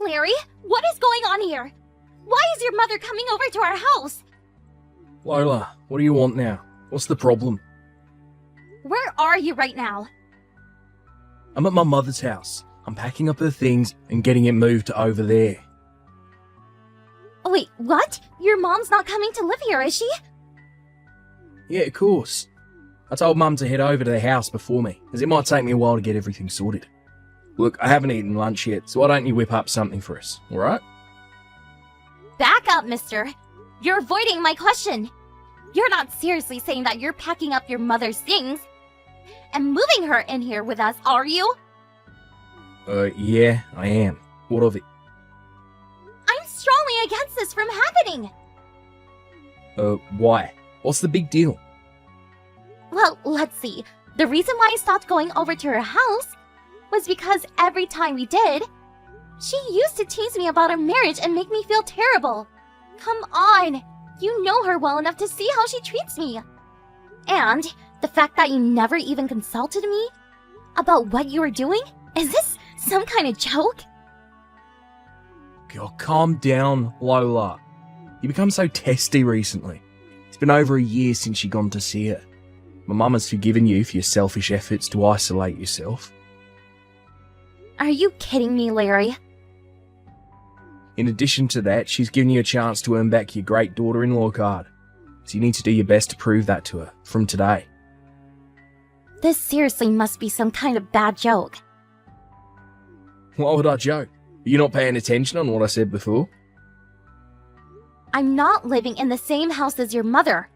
Larry, what is going on here? Why is your mother coming over to our house? Lola, what do you want now? What's the problem? Where are you right now? I'm at my mother's house. I'm packing up her things and getting it moved to over there. Wait, what? Your mom's not coming to live here, is she? Yeah, of course. I told Mum to head over to the house before me, as it might take me a while to get everything sorted. Look, I haven't eaten lunch yet, so why don't you whip up something for us, alright? Back up, mister. You're avoiding my question. You're not seriously saying that you're packing up your mother's things and moving her in here with us, are you? Yeah, I am. What of it? I'm strongly against this from happening. Why? What's the big deal? Well, let's see. The reason why I stopped going over to her house was because every time we did, she used to tease me about our marriage and make me feel terrible. Come on, you know her well enough to see how she treats me. And the fact that you never even consulted me about what you were doing? Is this some kind of joke? God, calm down, Lola. You become so testy recently. It's been over a year since you gone to see her. My mum has forgiven you for your selfish efforts to isolate yourself. Are you kidding me, Larry? In addition to that, she's given you a chance to earn back your great daughter-in-law card. So you need to do your best to prove that to her, from today. This seriously must be some kind of bad joke. Why would I joke? Are you not paying attention on what I said before? I'm not living in the same house as your mother.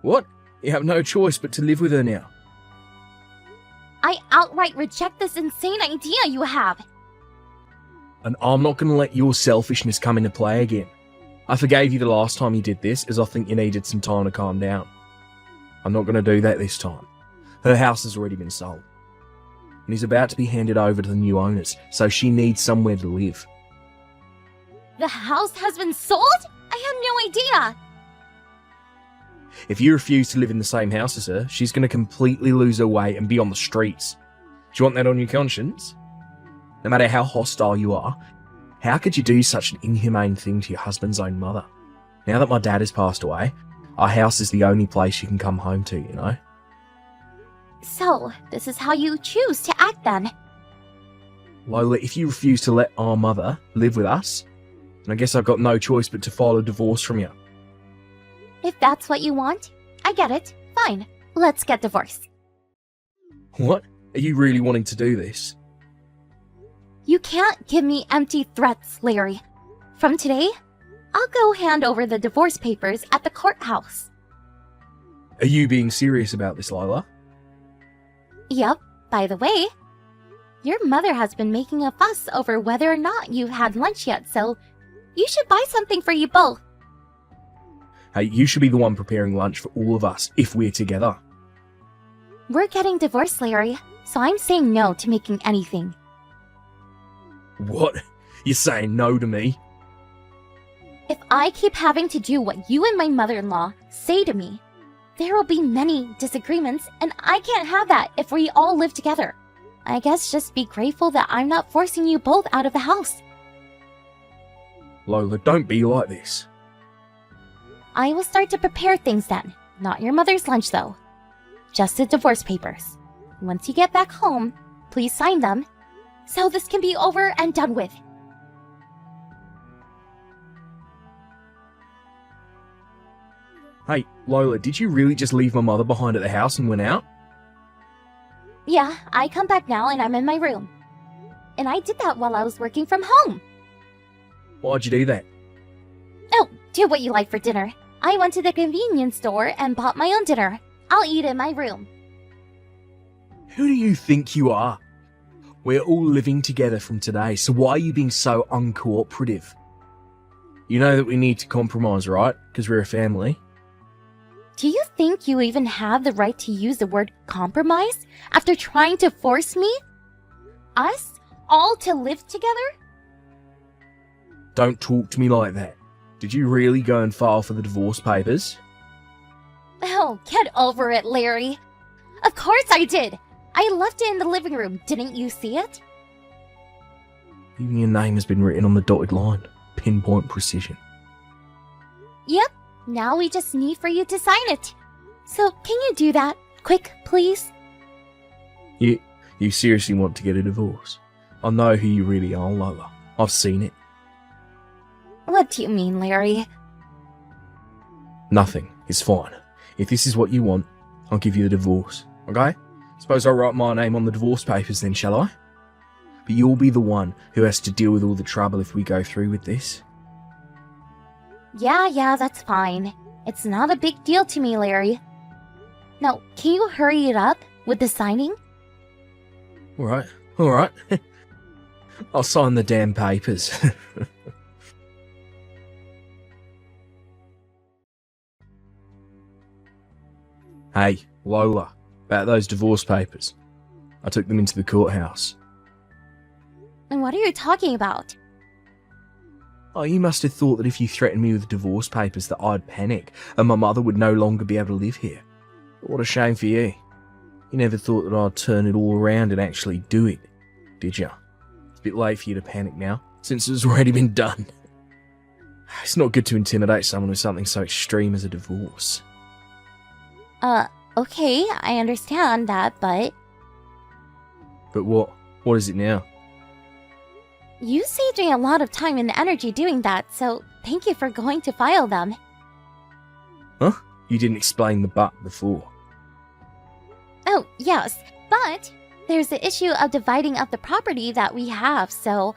What? You have no choice but to live with her now. I outright reject this insane idea you have. And I'm not going to let your selfishness come into play again. I forgave you the last time you did this, as I think you needed some time to calm down. I'm not going to do that this time. Her house has already been sold. And is about to be handed over to the new owners, so she needs somewhere to live. The house has been sold? I had no idea. If you refuse to live in the same house as her, she's going to completely lose her way and be on the streets. Do you want that on your conscience? No matter how hostile you are, how could you do such an inhumane thing to your husband's own mother? Now that my dad has passed away, our house is the only place you can come home to, you know? So, this is how you choose to act then? Lola, if you refuse to let our mother live with us, then I guess I've got no choice but to file a divorce from you. If that's what you want, I get it. Fine, let's get divorced. What? Are you really wanting to do this? You can't give me empty threats, Larry. From today, I'll go hand over the divorce papers at the courthouse. Are you being serious about this, Lola? Yep, by the way, your mother has been making a fuss over whether or not you've had lunch yet, so you should buy something for you both. Hey, you should be the one preparing lunch for all of us if we're together. We're getting divorced, Larry, so I'm saying no to making anything. What? You're saying no to me? If I keep having to do what you and my mother-in-law say to me, there will be many disagreements, and I can't have that if we all live together. I guess just be grateful that I'm not forcing you both out of the house. Lola, don't be like this. I will start to prepare things then. Not your mother's lunch, though. Just the divorce papers. Once you get back home, please sign them, so this can be over and done with. Hey, Lola, did you really just leave my mother behind at the house and went out? Yeah, I come back now and I'm in my room. And I did that while I was working from home. Why'd you do that? Oh, do what you like for dinner. I went to the convenience store and bought my own dinner. I'll eat in my room. Who do you think you are? We're all living together from today, so why are you being so uncooperative? You know that we need to compromise, right? Because we're a family. Do you think you even have the right to use the word compromise after trying to force me? Us all to live together? Don't talk to me like that. Did you really go and file for the divorce papers? Oh, get over it, Larry. Of course I did. I left it in the living room. Didn't you see it? Even your name has been written on the dotted line. Pinpoint precision. Yep, now we just need for you to sign it. So, can you do that? Quick, please? You seriously want to get a divorce? I know who you really are, Lola. I've seen it. What do you mean, Larry? Nothing. It's fine. If this is what you want, I'll give you the divorce. Okay? Suppose I'll write my name on the divorce papers then, shall I? But you'll be the one who has to deal with all the trouble if we go through with this. Yeah, that's fine. It's not a big deal to me, Larry. Now, can you hurry it up with the signing? Alright. I'll sign the damn papers. Hey, Lola, about those divorce papers. I took them into the courthouse. And what are you talking about? Oh, you must have thought that if you threatened me with divorce papers that I'd panic and my mother would no longer be able to live here. But what a shame for you. You never thought that I'd turn it all around and actually do it, did you? It's a bit late for you to panic now, since it's already been done. It's not good to intimidate someone with something so extreme as a divorce. Okay, I understand that, but... But what? What is it now? You saved me a lot of time and energy doing that, so thank you for going to file them. Huh? You didn't explain the but before. Oh, yes, but there's the issue of dividing up the property that we have, so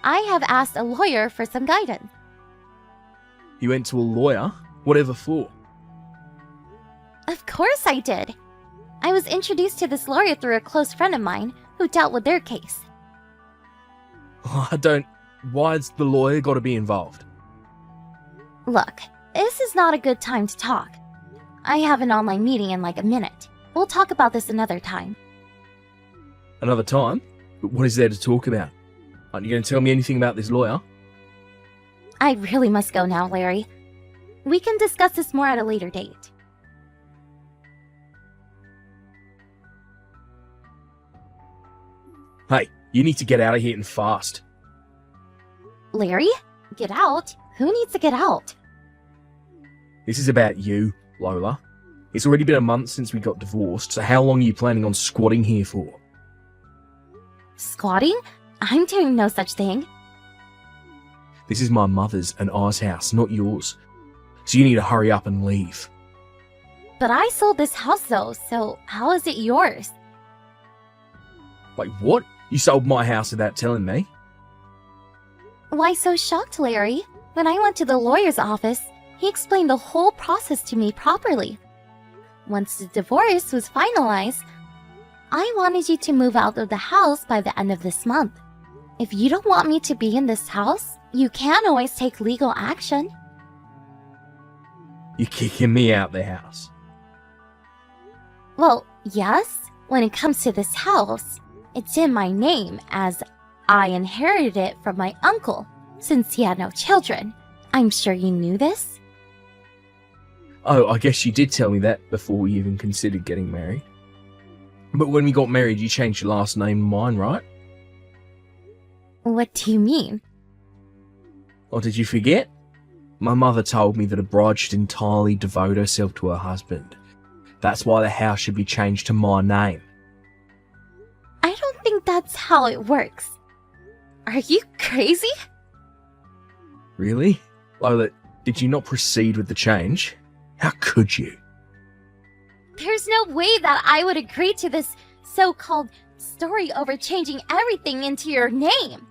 I have asked a lawyer for some guidance. You went to a lawyer? Whatever for? Of course I did. I was introduced to this lawyer through a close friend of mine who dealt with their case. Why's the lawyer got to be involved? Look, this is not a good time to talk. I have an online meeting in like a minute. We'll talk about this another time. Another time? But what is there to talk about? Aren't you going to tell me anything about this lawyer? I really must go now, Larry. We can discuss this more at a later date. Hey, you need to get out of here and fast. Larry? Get out? Who needs to get out? This is about you, Lola. It's already been a month since we got divorced, so how long are you planning on squatting here for? Squatting? I'm doing no such thing. This is my mother's and I's house, not yours. So you need to hurry up and leave. But I sold this house though, so how is it yours? Wait, what? You sold my house without telling me? Why so shocked, Larry? When I went to the lawyer's office, he explained the whole process to me properly. Once the divorce was finalized, I wanted you to move out of the house by the end of this month. If you don't want me to be in this house, you can always take legal action. You're kicking me out the house. Well, yes, when it comes to this house, it's in my name as I inherited it from my uncle since he had no children. I'm sure you knew this. Oh, I guess you did tell me that before we even considered getting married. But when we got married, you changed your last name and mine, right? What do you mean? Or did you forget? My mother told me that a bride should entirely devote herself to her husband. That's why the house should be changed to my name. I don't think that's how it works. Are you crazy? Really? Lola, did you not proceed with the change? How could you? There's no way that I would agree to this so-called story over changing everything into your name.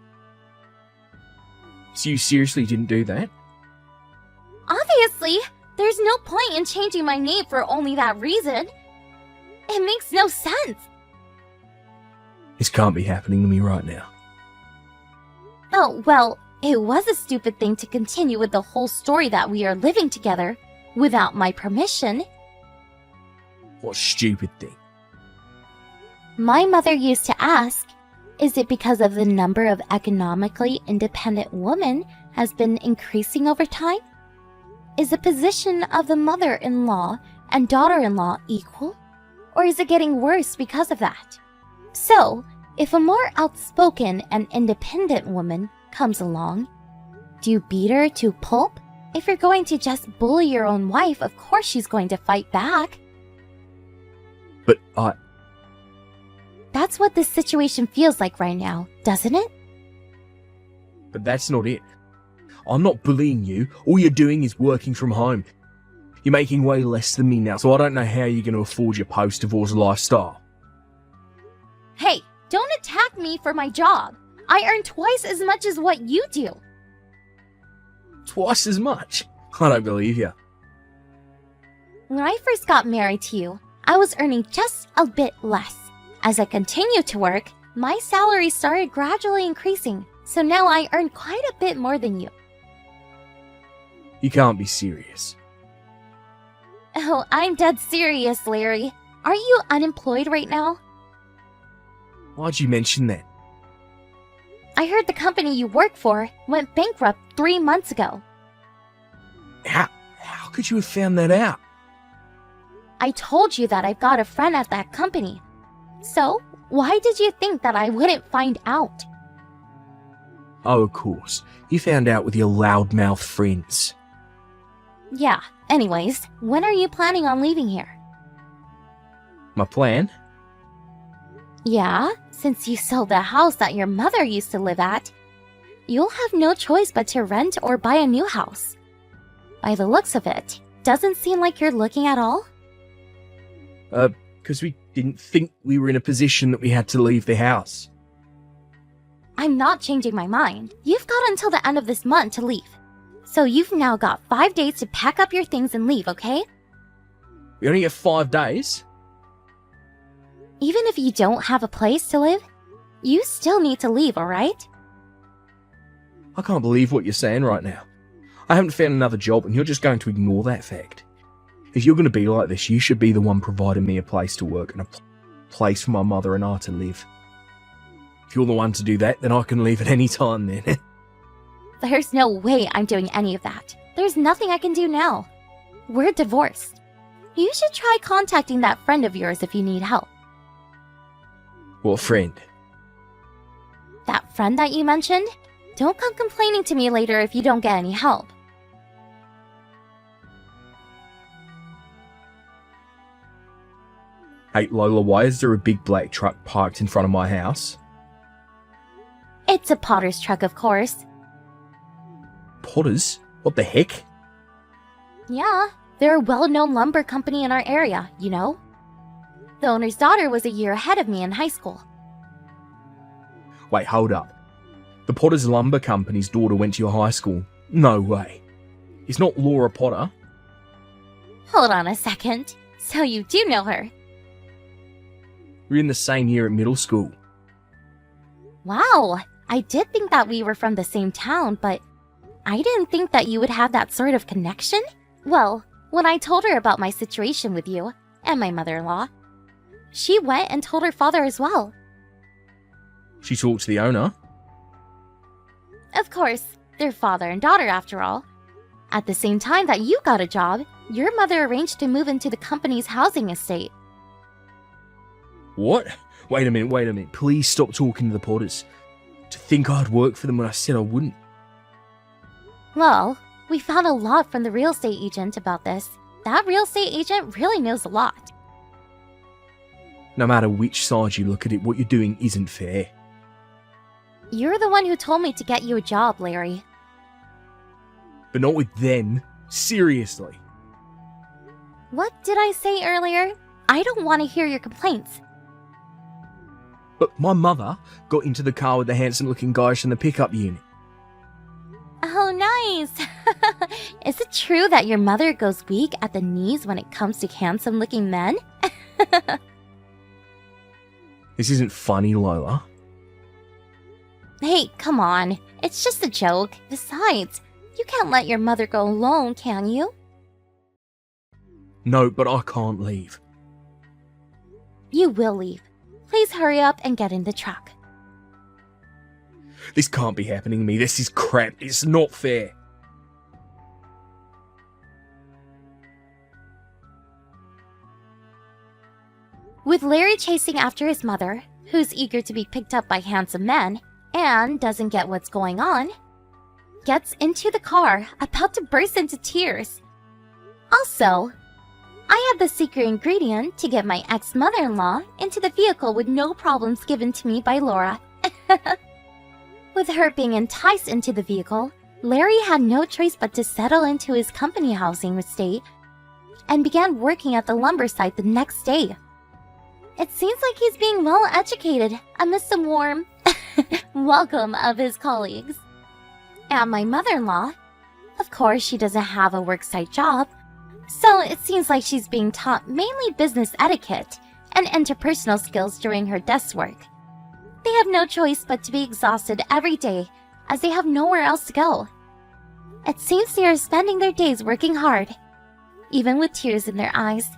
So you seriously didn't do that? Obviously, there's no point in changing my name for only that reason. It makes no sense. This can't be happening to me right now. Oh, well, it was a stupid thing to continue with the whole story that we are living together without my permission. What stupid thing? My mother used to ask, is it because of the number of economically independent women has been increasing over time? Is the position of the mother-in-law and daughter-in-law equal? Or is it getting worse because of that? So, If a more outspoken and independent woman comes along, do you beat her to pulp? If you're going to just bully your own wife, of course she's going to fight back. But That's what this situation feels like right now, doesn't it? But that's not it. I'm not bullying you. All you're doing is working from home. You're making way less than me now, so I don't know how you're going to afford your post-divorce lifestyle. Hey, don't attack me for my job. I earn twice as much as what you do. Twice as much? I don't believe you. When I first got married to you, I was earning just a bit less. As I continued to work, my salary started gradually increasing, so now I earn quite a bit more than you. You can't be serious. Oh, I'm dead serious, Larry. Are you unemployed right now? Why'd you mention that? I heard the company you work for went bankrupt 3 months ago. How could you have found that out? I told you that I've got a friend at that company. So, why did you think that I wouldn't find out? Oh, of course. You found out with your loudmouth friends. Yeah, anyways, when are you planning on leaving here? My plan? Yeah, since you sold the house that your mother used to live at, you'll have no choice but to rent or buy a new house. By the looks of it, doesn't seem like you're looking at all? Because we didn't think we were in a position that we had to leave the house. I'm not changing my mind. You've got until the end of this month to leave. So you've now got 5 days to pack up your things and leave, okay? We only get 5 days? Even if you don't have a place to live, you still need to leave, alright? I can't believe what you're saying right now. I haven't found another job and you're just going to ignore that fact. If you're going to be like this, you should be the one providing me a place to work and a place for my mother and I to live. If you're the one to do that, then I can leave at any time then. There's no way I'm doing any of that. There's nothing I can do now. We're divorced. You should try contacting that friend of yours if you need help. What friend? That friend that you mentioned? Don't come complaining to me later if you don't get any help. Hey Lola, why is there a big black truck parked in front of my house? It's a potter's truck, of course. Potters? What the heck? Yeah, they're a well-known lumber company in our area, you know? The owner's daughter was a year ahead of me in high school. Wait, hold up. The Potter's Lumber Company's daughter went to your high school? No way. It's not Laura Potter. Hold on a second. So you do know her? We're in the same year at middle school. Wow, I did think that we were from the same town, but I didn't think that you would have that sort of connection. Well, when I told her about my situation with you and my mother-in-law, she went and told her father as well. She talked to the owner? Of course, they're father and daughter after all. At the same time that you got a job, your mother arranged to move into the company's housing estate. What? Wait a minute. Please stop talking to the Potters. To think I'd work for them when I said I wouldn't. Well, we found a lot from the real estate agent about this. That real estate agent really knows a lot. No matter which side you look at it, what you're doing isn't fair. You're the one who told me to get you a job, Larry. But not with them. Seriously. What did I say earlier? I don't want to hear your complaints. But my mother got into the car with the handsome-looking guys in the pickup unit. Oh, nice! Is it true that your mother goes weak at the knees when it comes to handsome-looking men? This isn't funny, Lola. Hey, come on. It's just a joke. Besides, you can't let your mother go alone, can you? No, but I can't leave. You will leave. Please hurry up and get in the truck. This can't be happening to me. This is crap. It's not fair. With Larry chasing after his mother, who's eager to be picked up by handsome men and doesn't get what's going on, gets into the car about to burst into tears. Also, I had the secret ingredient to get my ex-mother-in-law into the vehicle with no problems given to me by Laura. With her being enticed into the vehicle, Larry had no choice but to settle into his company housing estate and began working at the lumber site the next day. It seems like he's being well educated amidst the warm welcome of his colleagues. And my mother-in-law, of course, she doesn't have a worksite job, so it seems like she's being taught mainly business etiquette and interpersonal skills during her desk work. They have no choice but to be exhausted every day, as they have nowhere else to go. It seems they are spending their days working hard, even with tears in their eyes.